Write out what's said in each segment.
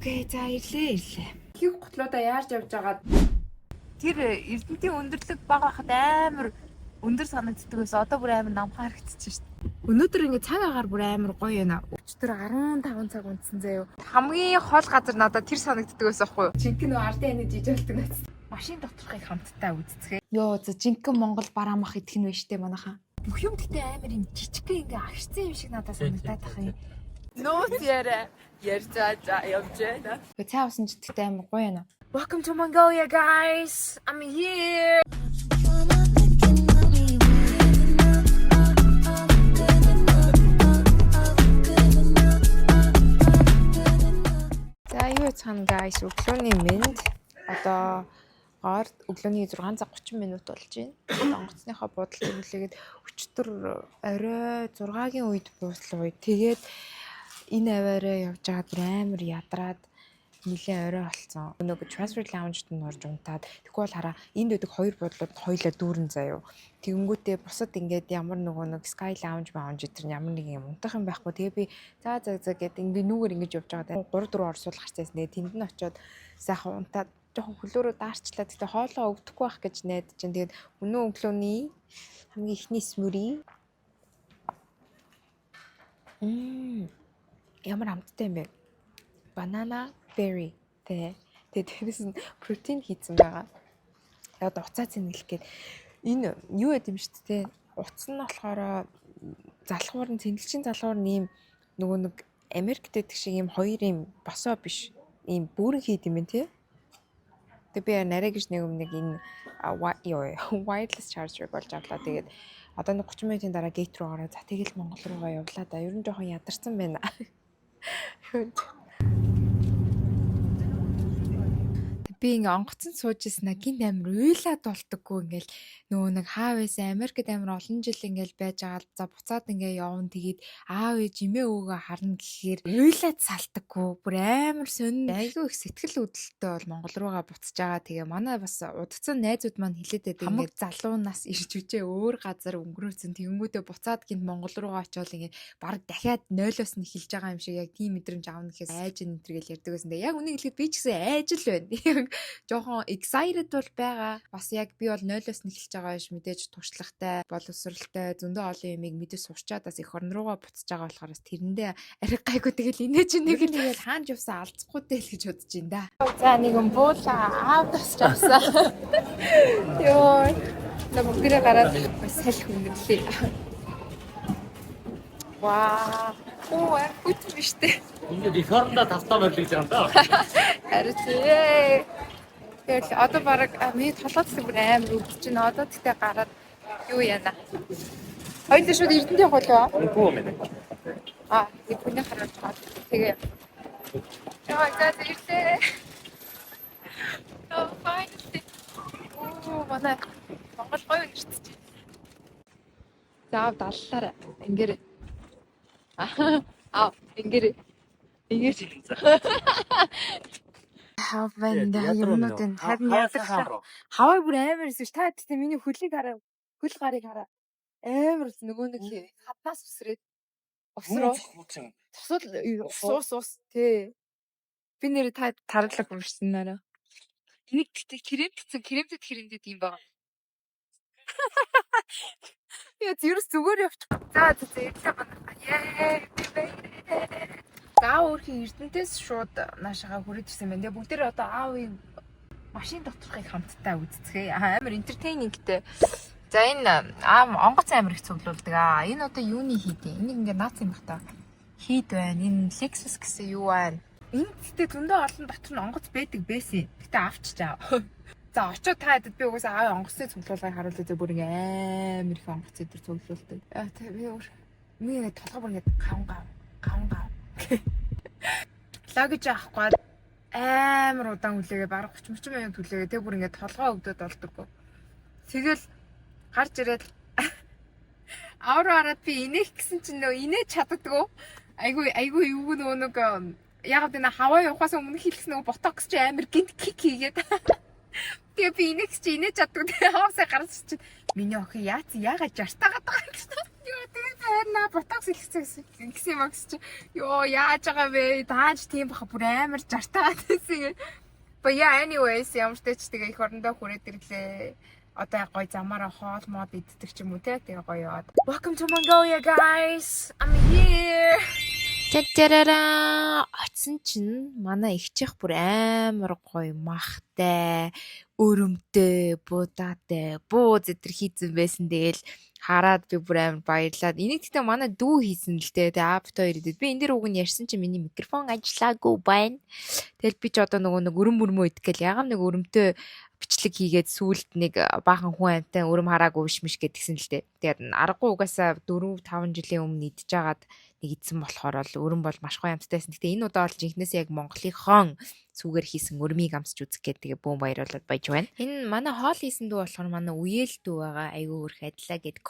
Окей, за ирлээ. Хийг готлуудаа яарч явж байгаа. Тэр эрдэнтийн өндөрлөг бага хахад амар өндөр санагддаг байсан. Одоо бүр амар намхан харагдчихж шít. Өнөөдөр ингэ цаг агаар бүр амар гоё байна. Өчтөр 15 цаг унтсан заяо. Хамгийн хол газар надад тэр санагддаг байсан хгүй юу? Жинхэнэ ардын энийг жижигэлдэг байсан. Машин доторхыг хамтдаа үзцгээе. Йоо, за жинхэнэ Монгол бараамах идэх нь байж тээ манайхаа. Бүх юм гэхдээ амар юм жижигхэн ингээ агшсан юм шиг надад санагдаад тах юм. Нууц яриа. Ярьжаа явж байна. Гэ цаа усан ч гэдэгтэй амар гоё байна. Welcome to Mongolia, guys. I'm here. За юу цаана guys, өглөөний мэнд одоо гоор өглөөний 6 цаг 30 минут болж байна. Онгоцныхоо буудалд хүлээгээд өчтөр орой 6-гийн үед бууслаа үед тэгээд энэ аваараа явж байгаа бүр амар ядраад нэлээ орой болсон. Нөгөө transfer lounge-д нь орж унтаад тэгвэл бол хараа энд үүдэг хоёр буудлууд хоёлаа дүүрэн заяо. Тэгэнгүүтээ бусад ингээд ямар нэг sky lounge гэдэг ямар нэг юм унтах юм байхгүй. Тэгээ би за гэдэг ингээд нүгээр ингэж явж байгаа. 3-4 орсуул гарчсан. Тэнд нь очиод сайхан унтаад жоохон хөлөөрөө даарчлаа. Тэгтээ хоолоо өгдөхгүй байх гэж найдаж чинь. Тэгээд өнөө өглөөний хамгийн ихний смүри. Ямар амттай юм бэ? Banana berry тэ. Тэгээд тэрээс нь протеин хийсэн байгаа. Яг уцаа цэнгэлэх гээд энэ юу яд юм шүү дээ. Утас нь болохоор залхуур нь цэнгэлчин залхуур нь ийм нөгөө нэг Америкт гэдэг шиг ийм хоёр ийм босоо биш. Ийм бүрэн хийд юм байна тий. Тэг би нарай гэж нэг энэ wireless charger болж авлаа. Тэгээд одоо нэг 30 минутын дараа гейт руу ороо. За тэгэл Монгол руугаа явлаа да. Ер нь жоохон ядарсан байна. Би ингээ онгоцон суужснаа гинт амир уйлаад болдоггүй ингээл нөгөө нэг хаав байсан Америкт амир олон жил ингээл байж байгаа. За буцаад ингээ явна тэгээд аав ээж эмээ өвгөө харна гэхээр уйлаад салтаггүй бүр амир сонин айгүй их сэтгэл хөдлөлтөй бол Монгол руугаа буцаж байгаа. Тэгээ манай бас удацсан найзууд маань хэлээд байдаг ингээ залуунаас ирж үжээ өөр газар өнгөрөөцөн тэгэнгүүтээ буцаад гинт Монгол руугаа очивол ингээ баг дахиад 0-оос нь эхэлж байгаа юм шиг яг тийм мэдрэмж аавна гэхээс айж энэ төр гэл ярьдаг байсан. Яг үнийг хэлэхэд би ч гэсэн айж л байна. Жохон excited бол байгаа. Бас яг би бол 0-оос нь эхэлж байгаа биш мэдээж туршлагатай, боловсралтай, зөндөө олон юмыг мэдээ сурчаад бас эх орн руугаа буцаж байгаа болохоор тэрэндээ ариг гайгүй тэгэл инээ чинь нэг л тэгэл хаанч явсан алцахгүй тэл гэж бодож ин да. За нэгэн буула аав тасч авсан. Йоо. На бүгдээ гараад салхи хөндөрлөө. Ваа. Оо, үт биш дээ. Ингээд их орондоо тавтаа барьж байгаа юм да. Харин тий. Тэгэл одоо бараг миний толгойд бүр амар өвдөж байна. Одоо тэгтээ гараад юу яана. Хоёул шууд эрдэнтэй явах болоо. Үгүй юм ээ. Нэг хүний харуулж байгаа. Тэгээ. Яа, за ирлээ. Oh, finally. Оо, манай Монгол гоё нэрчж байна. За даллаарай. Ингэрээ. Ингэрээ. Хав вэнда юмнуудын харин ядарсан. Хаваа бүр амар эсвэл та гэхдээ миний хөлийг хараа. Хөл гарыг хараа. Амар нөгөө нэг хатнаас үсрээд усруу. Тусал ус тий. Би нэр та тараглаг бүрсэн нэрэ. Энийг гэхдээ кремтэд юм байна. Яа зүрс зүгээр явчих. За ирлээ байна. Яа. Аав өөрхийн эрдэнтээс шууд наашаага хүрээд ирсэн байна. Тэгээ бүгдээр одоо аавын машин доторхыг хамтдаа үзцгээе. Амар entertaining-тэй. За энэ аав онгоц амар их цуглуулдаг. Энэ одоо юуны хийд юм? Энийг ингээ наац юм бах та. Хийд байна. Энэ Lexus гэсэн юу байна? Энд гэдэг зөндөө олон дотор нь онгоц байдаг байсан. Гэтэ авчичаа. За очоод та хэд би угаасаа аав онгоцны цуглуулгыг харуулъя зэ бүр ингээ амар их онгоц өдр цуглуулдаг. Тэ би өөр миний толгой бүр ингээ гав. Лагж авахгүй амар удаан хүлээгээ бараг 30 минут хүлээгээ тэг бүр ингээд толгоо өгдөөд болдоггүй. Тэгэл гарч ирээд авраад би инех гэсэн чинь нөө инээж чаддаггүй. Айгүй юу нэг яг энэ хаваа явахаас өмнө хийлгсэн нөгөө ботокс чи амар гинт кик хийгээд. Тэгээ би инех чи инээж чаддаггүй. Тэгээ хаасаа гарч чинь Миний охин яагаад жартаагаад байгаа юм бэ? Йоо тэгээд хайрнаа ботокс ихсэн юм агс чи. Йоо яаж байгаа вэ? Дааж тийм баха бүр амар жартаагаад байсан. But yeah, anyways, ямар ч тач тэгээ их орондоо хүрээд ирлээ. Одоо гоё замаараа хоол мод иддэг ч юм уу те. Тэгээ гоё яваад. Welcome to Mongolia guys. I'm here. Чачарара очсон чинь манай ихчих бүр амар гоё махтай, өрөмтэй, будаатай, буу зэтэр хийцэн байсан. Тэгэл хараад би бүр амар баярлаад. Энийг гэхдээ манай дүү хийсэн л дээ. Тэгээ апт хоёр идэв. Би энэ дэр уг нь ярьсан чинь миний микрофон ажиллаагүй байна. Тэгэл би ч одоо нэг өрөм мөрмөө идэх гэл ягам нэг өрөмтэй бичлэг хийгээд сүулт нэг баахан хүн амтай өрөм хараагүй биш гэдгсэн л дээ. Тэгээд аргагүй угаасаа 4-5 жилийн өмнө идэж агаад нэг идсэн болохоор бол өрөм бол маш гоё амттайсэн. Гэтэ энэ удаа бол жинхнээсээ яг Монголынхон сүгээр хийсэн өрмийг амсч үзэх гэдэг тэгээ бүүн баяруулаад байж байна. Энэ манай хоол хийсэн дүү болохоор манай үеэл дүү байгаа. Айгүй өрх адилаа гэд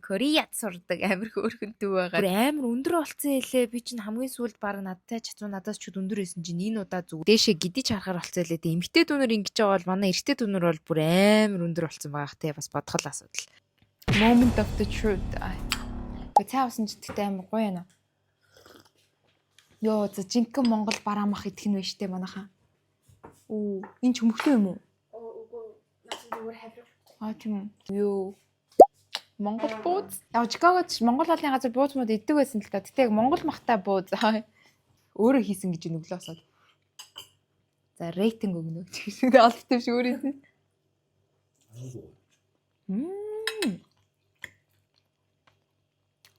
Кореяд сурдаг амар хөөрхөн дүү байгаа. Амар өндөр болцсон хэлээ. Би чинь хамгийн сүүлд баг надтай чацуу надаас ч өндөр байсан чинь энэ удаа зүг дээшээ гидэж харахаар болцсон хэлээ. Эмэгтэй дүүнөр ингэж байгаа бол манай эрэгтэй дүүнөр бол бүр амар өндөр болцсон байгаах те бас бодгол асуудал. Moment of the truth. Цаа усан ч гэдэгтэй амар гоё яана. Йоо за жинхэнэ Монгол бараамах идэх нь вэ штэ манайхаа. Оо энэ ч өмхлөө юм уу? Үгүй насан зүгээр хаврах. Тийм. Йоо Монгол бууз. Яг Чикагод Монгол олонний газар буузмууд иддэг байсан л та. Гэтэ яг Монгол махтай бууз. Өөрөө хийсэн гэж нүглөө осоод. За рейтинг өгнө. Тэгшээ олдтой биш өөрөө хийсэн.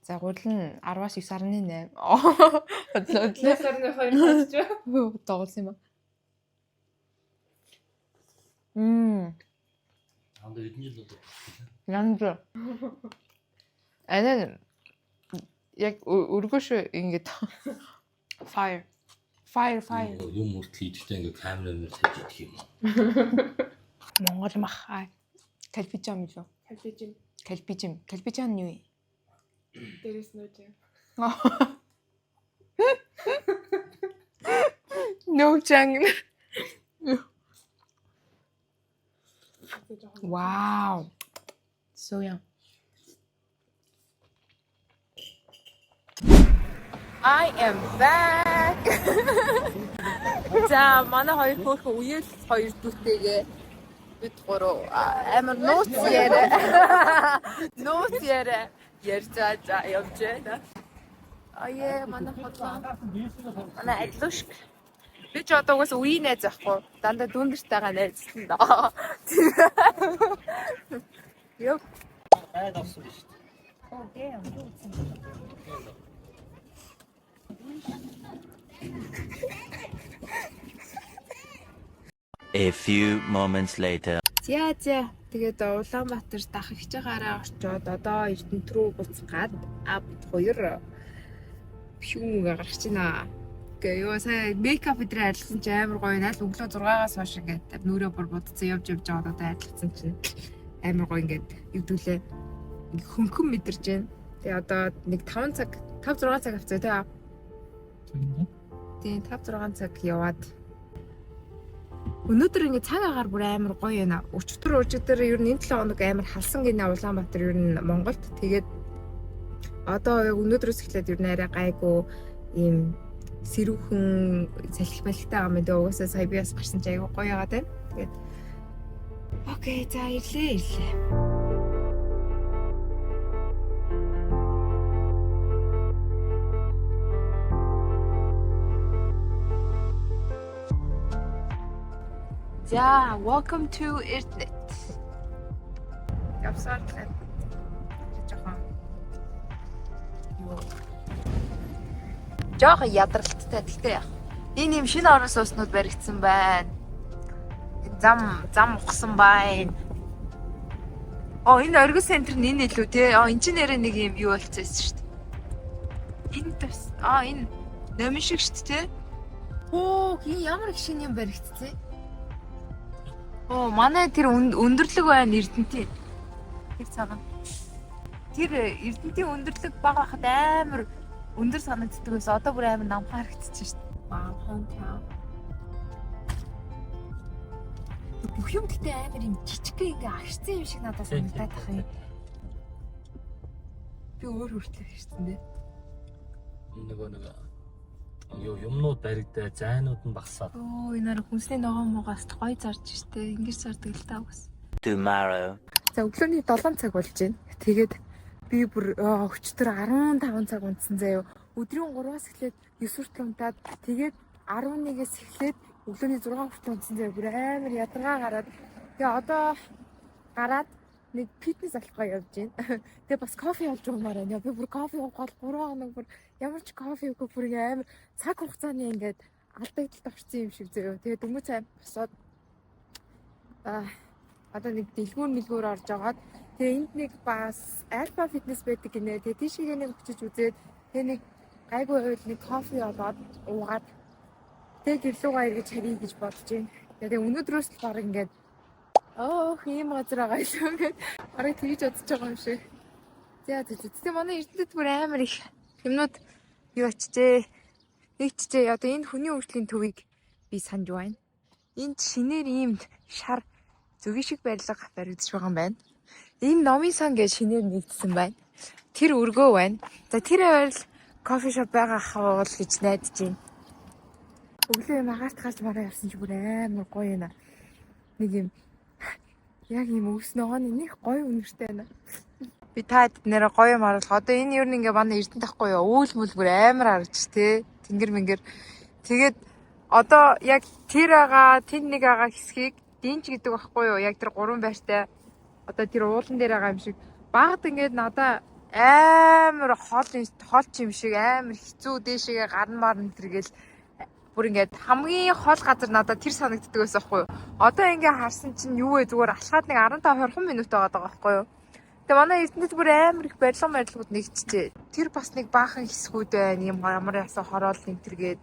За гурил нь 10-аас 9.8. Бодлоо. 9.2 гэж байна. Доголсон юм. Анда эдний л одоо. Янз. Анаа яг өргөш ингэж fire. Юм урт хийхдээ ингээ камераар тавьж идэх юм. Монгол мах. Калпичам юу? Калпичам нь юу? There is no jam. No jam. Wow. So yum. I am back. За манай хоёр хөөрхөн үеэл хоёр дүүтэйгээ бид гурав амар нууц яриа ярьж явж байна. Аяа манай хотлоо. Манай адлууш. Би ч одоо угсаа үеийн найз байхгүй. Дандаа дүндэртэйгээ найзлсан доо. Йоо. Айд авсан шүү дээ. Окей. A few moments later. За. Тэгээд Улаанбаатар дах их жагаараа очиод одоо Эрдэнэт рүү буцгаад хоёр пшүүгээ гаргаж байна. Гэ ёо сая мейкап өдрөө арилсан чи амар гоё найл өглөө 6-аас хойш ингээд нүрээ бүр будцсан явж байгаа одоо арилсан чинь амар гоё ингээд өвдөлээ хөнгөн мэдэрч байна. Тэгээ одоо нэг 5 6 цаг авцаа тий. Тэгээ 5 6 цаг яваад өнөөдөр ингэ цаг агаар бүр амар гоё байна. Өчтөр ер нь энэ 7 хоног амар халсан гинэ Улаанбаатар ер нь Монголд. Тэгээд одоо яг өнөөдрөөс эхлээд ер нь арай гайгүй ийм сэрүүхэн салхи балхтай байгаа юм даа. Угаасаа сая би бас гарсан чи аягүй гоё яагаад байна. Тэгээд окей за ирлээ. За, welcome to Эрдэнэт. Явсаар л жоохон жоохон ядралттай гэхдээ энэ юм шинэ орон сууснууд баригдсан байна. Зам ухсан байна. Энэ оргил центр нь энэ илүү тий. Энд чинь нэрээ нэг юм юу болчихсон шүү дээ. Энэ бас энэ номин шиг шүү дээ тий. Энэ ямар их шинэ юм баригдсан. Манай тэр өндөрлөг байна Эрдэнэтийн. Тэр цагаан. Тэр Эрдэнэтийн өндөрлөг бага хахад амар өндөр санагддаг байсан. Одоо бүр амар намхаа харагдчихж шүү дээ. Wow, hometown. Бүх юм гэдэг амар юм жижиг ингээ агшсан юм шиг надад санагдаад байгаа юм. Би өөр хүртэл ирсэн дээ. Нөгөө юмнууд баригдаа, зайнууд нь багасаад. Оо, энэ нар хүнсний ногоон могоос гой зарж штэ. Ингэж зардаг л таа бас. Tomorrow. За өглөөний 7 цаг болж байна. Тэгээд би бүр өчтөр 15 цаг унтсан заяа. Өдрийн 3-аас эхлээд 9 хүртэл унтаад тэгээд 11-ээс эхлээд өглөөний 6 хүртэл унтсан заяа. Бүр амар ядаргаа гараад. Тэгээ одоо гараад нэг фитнес алхахгаа явж байна. Тэгээ бас кофе олж уумаар байна. Би бүр кофе уух гол 3 хоног бүр ямар ч кофе уухгүй бүр амар цаг хугацааны ингээд алдагдaltaд орсон юм шиг заяа. Тэгээ дөнгөж цай босоод одоо нэг дэлгүүр орж агаад тэгээ энд нэг бас альфа фитнес байдаг гинэ. Тэгээ тийшээ нэг очиж үзээд тэгээ нэг гайгүй байвал нэг кофе олоод уугаад тэгээ гэрлүүгээ эргэж харъя гэж бодож байна. Тэгээ өнөөдрөөс л баг ингээд ийм газар байгаа юм гээд барыг тэгж бодож байгаа юм шиг. За тэгээ манай эрдэнэт бүр амар их юмнууд юу очжээ. Нэгчжээ. Одоо энэ хүний хөгжлийн төвийг би санаж байна. Энд шинээр ийм шар зүгийн шиг барилга баригдаж байгаа юм байна. Энэ номын сан гэж шинээр нэгдсэн байна. Тэр өргөө байна. За тэр байвал кофе шоп байгаа хавал гэж найдаж байна. Өглөө магаарт гарч мараа явсан чи бүр амар гоё юм аа. Нэг юм яг юм өс ногооны нэг гоё үнэртэй байна. Би таад нэрэ гоё юм харуулах. Одоо энэ юу нэг ингээ манай эрдэнэ тахгүй юу? Үүл мүл бүр амар харагч те. Тэнгэр мэнгэр. Тэгээд одоо яг тэр байгаа, тэр нэг байгаа хэсгийг динч гэдэг байхгүй юу? Яг тэр 3 байртай одоо тэр уулан дээр байгаа юм шиг багт ингээд надаа амар хол юм шиг амар хэцүү дээшээгээ гарн марн тэргээл бүр ингээд хамгийн хол газар надад тэр санагддаг байсан байхгүй юу? Одоо ингээ харсан чинь юу вэ? Зүгээр алхаад нэг 15-20 минут байгаа байхгүй юу? Тэгээ манай эрдэнэт бүр амар их барилгууд нэгтжээ. Тэр бас нэг баахан хэсгүүд байна. Ийм ямар ясаа хороол нэмтэргээд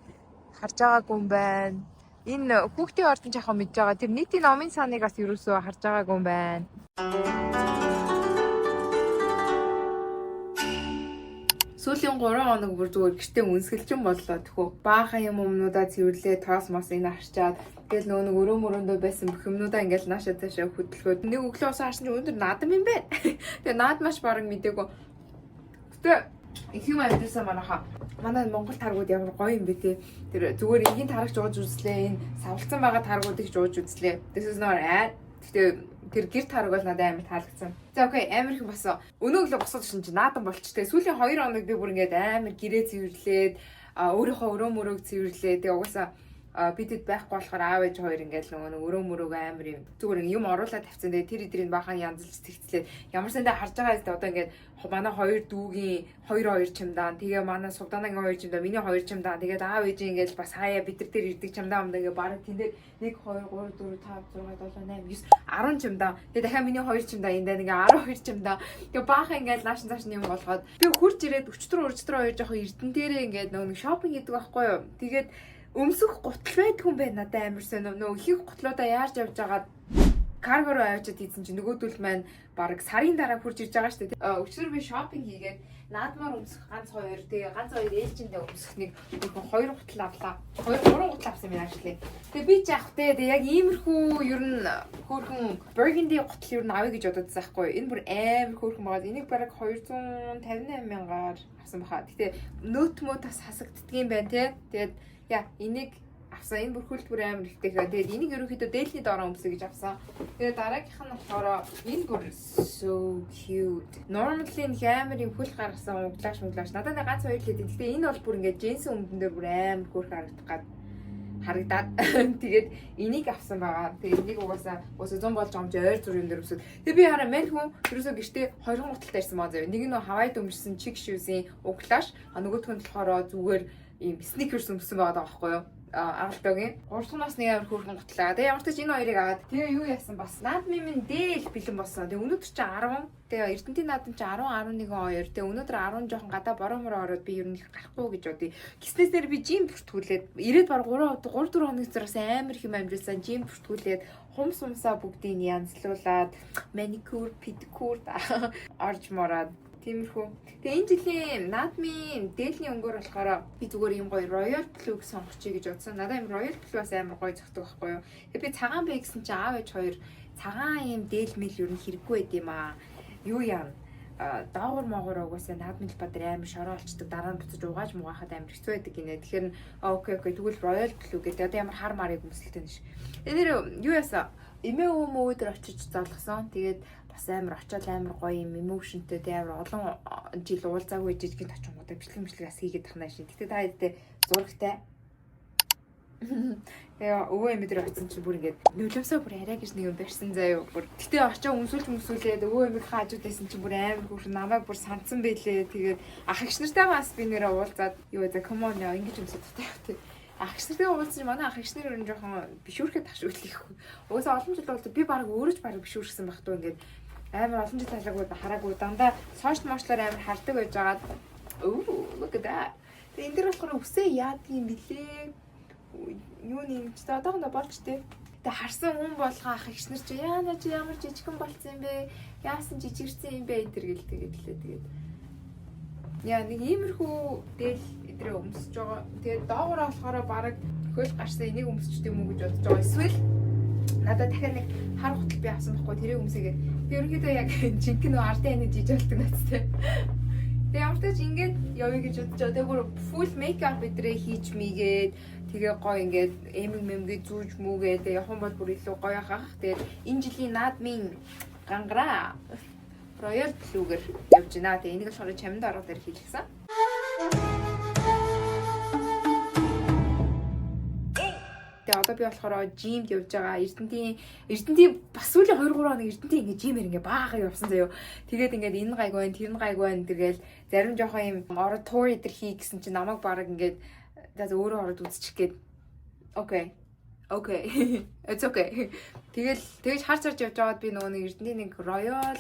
харж байгаагүй юм байна. Энэ хүүхдийн ордон жахаа мэдж байгаа. Тэр нийтийн номын саныг бас ерөөсөө харж байгаагүй юм байна. Сүүлийн 3 хоног бүр зүгээр гэртээ үнсгэлжин боллоо тэхүү. Баахан юмнуудаа цэвэрлээ, тоос мос энэ харчаад тэгэл нөгөө өрөө мөрөндөө байсан бүх юмнуудаа ингээл наашаа цаашаа хөдөлгөөд нэг өглөө ус харсан чинь өндөр наадам юм бэ. Тэгээ наад маш бараг мэдээгүй. Гэтэ их юм амьдсан манайха. Манай Монгол таргууд ямар гоё юм бэ те. Тэр зүгээр энгийн тарагч ууж үзлээ. Энэ савлцсан байгаа таргуудыг ч ууж үзлээ. This is not ad. Гэтэ тэр гэр тараг бол надад амар таалагдсан. За окей, амар их босоо. Өнөө өглөө босоод шин чи наадан болчтой. Сүүлийн 2 хоног би бүр ингээд амар гэрээ цэвэрлээд өөрийнхөө өрөө мөрөөг цэвэрлээ. Тэгээ угаасаа бидэд байхгүй болохоор аав ээж хоёр ингээд нөгөө өрөө мөрөөг амар юм зүгээр юм оруулаад тавьсан. Тэгээ тэр идрийн бахан янзлж тэгцлээ. Ямар сандаа харж байгаа гэдэг одоо ингээд манай хоёр дүүгийн 2 чимдаан тэгээ манай сувданагийн 2 чимдаан миний 2 чимдаан тэгээд аав ээж ингээд бас хаяа бид нар дээр ирдэг чимдаан юм ингээ бараг тэндээ 1 2 3 4 5 6 7 8 9 10 чимдаан тэгээ дахиад миний 2 чимдаан энэ дээр ингээ 12 чимдаан тэгээ баахан ингээд нааш юм болгоод би хурж ирээд өчтөр хоёр жоохон эрдэн дээрээ ингээд нөгөө шопинг хийдэг байхгүй юу тэгээд өмсөх гутал байдаг хүн байна надад амар сонь нөгөө их гутлуудаа яарч явж байгаад каргороо авчиад хийсэн чинь нөгөөдөл маань баг сарын дараа хурж ирж байгаа шүү дээ. Өчигдөр би шопинг хийгээд наадмаар өмсөх ганц 2 тэгээ ганц 2 ээлжиндээ өмсөх нэг 2 гутал авлаа. 3 гутал авсан юм аашгүй. Тэгээ би ч яах вэ? Тэгээ яг иймэрхүү ер нь хөөрхөн burgundy гутал ер нь авъя гэж бододсон байхгүй юу? Энэ бүр амар хөөрхөн байгаа. Энийг бараг 258 мянгаар авсан баха. Гэтэ нөт мөт бас хасагддаг юм байна те. Тэгээд яа энийг авсан энэ бүр хөлбөр амар ихтэй. Тэгээд энийг ерөнхийдөө дээлний доороо өмсөе гэж авсан. Тэгээд дараагийнх нь болохоор энэ бүр so cute. Normally энэ амар юм хөл гаргасан углааш. Надад нэг ганц хоёр л гэдэг. Гэтэ энэ бол бүр ингээд джинсэн өмдөн дээр бүр амар хөөрхөн харагдаад тэгээд энийг авсан байгаа. Тэгээд энийг угаасаа 100 болж байгаа юм чи ойр зүрийн дээр өсөд. Тэгээд би хараа мань хүн ерөөсөө гэртээ 20 гуталтай ирсэн байгаа зав. Нэг нь Хавайд өмөрсөн чик шүүсийн углааш, нөгөөх нь болохоор зүгээр ийм сникерс өмсөн байгаа байхгүй юу? Аалтогийн 3 дахь нас нэг амар хөөрхөн гутлаа. Тэгээ ямар ч энэ хоёрыг аваад тэгээ юу яасан бас наадмын минь дээл бэлэн болсон. Тэгээ өнөөдөр чи 10. Тэгээ Эрдэнтийн наадам чи 10 11 2. Тэгээ өнөөдөр 10 жоохон гадаа бороо мороо ороод би ер нь их гарахгүй гэж бодъё. Гиснээсээр би жим бүртгүүлээд ирээд баг 3 4 хоног зэрэгс амар их юм амжилсан жим бүртгүүлээд хумсаа бүгдийг янзлуулаад маникюр, педикюр орж мороод Тиймэрхүү. Тэгээ энэ жилийн наадмын дээлний өнгөөр болохоор би зүгээр юм гоё Royal Blue сонгочихъя гэж бодсон. Надад юм Royal Blue бас амар гоё зөгтөг байхгүй юу. Тэгээ би цагаан бэ гэсэн чинь аав ээж хоёр цагаан юм дээл мэл юу н хэрэггүй байд юм аа. Юу яа. Доогор моогоор угаасаа наадмын талбар амар шороо олчдаг. Дараа нь буцаж угааж мугаахад амар хэцүү байдаг гинэ. Тэгэхээр окей тэгвэл Royal Blue гэдэг. Одоо ямар хар марыг өмсөлтэй нэш. Тэр юу яасан? Эмээ өвөө өдөр очиж залгасан. Тэгээд бас амар очиод амар гоё юм emotionтэй тэ амар олон жил уулзаагүй жижигэн очингуудаа бичлэгээс хийгээд тахнаа шин. Гэтэ та хэдтэй зурагтай. Яа өвөө эмээ дээр очсон чинь бүр ингээд нулимсаа бүр арай гэж нэг юм барьсан заяа бүр. Гэтэ очоо өмсүүлээд өвөө эмээ хаажууд байсан чинь бүр амар бүр намайг бүр санцсан байлээ. Тэгээд ах эгч нартайгаас би нэрээ уулзаад юу за come on яа ингэж өмсөд таатай. Ах эгч нартай уулзсан чинь манай ах эгч нар өрн жоохон бишүүрхэд ташгуулчихгүй. Уусаа олон жил болдог би баг өөрөө ч баг бишүүрсэн байх туу ингээд амар олон жил талаагүй хараагүй дандаа сошиал мошлоор амар хардаг байж байгаа. Look at that. Тэгээ энэ дэр болохоор үсээ яадаг юм бэлээ. Юу нэмж та одоохондоо болж тээ. Тэгээ харсан хүн болгоо ах эгч нар чи яана чи ямар жижигхэн болцсон юм бэ? Яасан жижигэрсэн юм бэ энэ төр гэлээ тэгээд. Яа нэг иймэрхүү дээл идрээ өмсөж байгаа. Тэгээд доогоор болохоор баг хөл гарсан энийг өмсчихдээ юм уу гэж бодож байгаа. Эсвэл надад дахиад нэг хар хутал би авсан байхгүй тэрийг өмсөгээд. Би ерөнхийдөө яг жинхэнэ ардын энийг жижиглдэг надтай. Тэгээ ямар ч тач ингээд явъя гэж бодож байгаа. Тэгээ бүр full makeup идрээ хийж мийгээд тэгээ гоё ингээд эмэг зүүж мүүгээд явах юм бол бүр илүү гоё ахах. Тэгээд энэ жилийн наадмын гангараа Royal Blue-гэр явж байна. Тэгээ энийг болохоор чамд ороод ирэх хийлгсэн. Тэгээ одоо би болохоор жимд явж байгаа. Эрдэнтийн бас сүүлийн 2-3 хоног Эрдэнтийн ингээ жимээр ингээ баагаа явсан заяо. Тэгээд ингээд энэ гайг байна, тэр гайг байна. Тэгэл зарим жоохон юм oratory дээр хий гэсэн чинь намайг баг ингээд за өөрөө ороод үзчих гээд. Окей. It's okay. Тэгэж харж явж байгаад би нөгөө нэг Эрдэнтийн нэг Royal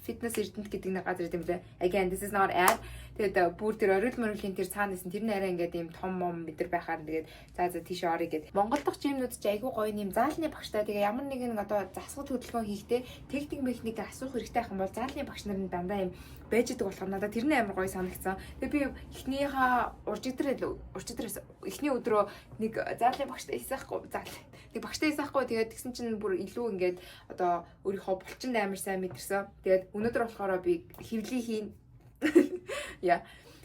Fitness Эрдэнэт гэдэг нэг газар юм лээ. Again, this is not ad. Тэгээд бүр тэр орил мөрөлийн тэр цаанаас нь тэр нэрээ ингээд ийм том мэдэр байхаар тэгээд за тийш орё гэд. Монгол дахь жимнүүд ч айгүй гоё юм заалны багштай тэгээ ямар нэгэн одоо засгал хөдөлгөөн хийхдээ техник механик асуух хэрэгтэй байх юм бол заалны багш нар нь дандаа юм байж идэг болохоор надад тэр нь амар гоё санагдсан. Тэгээ би эхний өдрөө нэг заалны багштай хийсэхгүй нэг багштай хийсэхгүй тэгээд тэгсэн чинь бүр илүү ингээд одоо өөрийнхөө булчинд амар сайн мэдэрсэн. Тэгээд өнөөдөр болохоор би хэвлий хийн. Яа.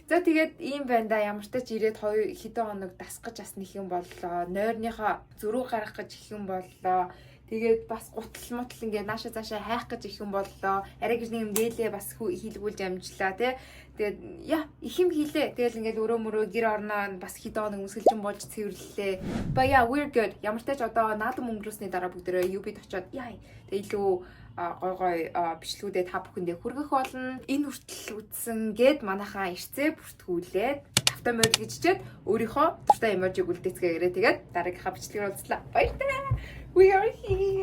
За тэгээд ийм байна да ямар ч тач ирээд хэдэн хоног дасгаж бас нэг юм боллоо. Нойрныхоо зөрүү гаргах гэж их юм боллоо. Тэгээд бас гутал мутал ингээд нааша цаашаа хайх гэж их юм боллоо. Арай гэж нэг юм дээлээ бас хийлгүүлж амжлаа тий. Тэгээд яа их юм хийлээ. Тэгэл ингээд өрөө мөрөө гэр орноо бас хэдэн хоног өмсгөлжин болж цэвэрлэлээ. But yeah, we're good. Ямар ч тач одоо наадам өнгөрөөсний дараа бүгдээрээ UB-д очиод яа. Тэгээд илүү гой бичлгүүдэд та бүхэндээ хүргэх болно. Энэ хүртэл үтсэн гэд манайхаа ирцээ бүртгүүлээд автомобиль гэж чичээд өөрийнхөө дуртай эможиг үлдээцгээгээрээ тэгээд дараагийнхаа бичлэгээр уулзлаа. Баярлалаа. We are here.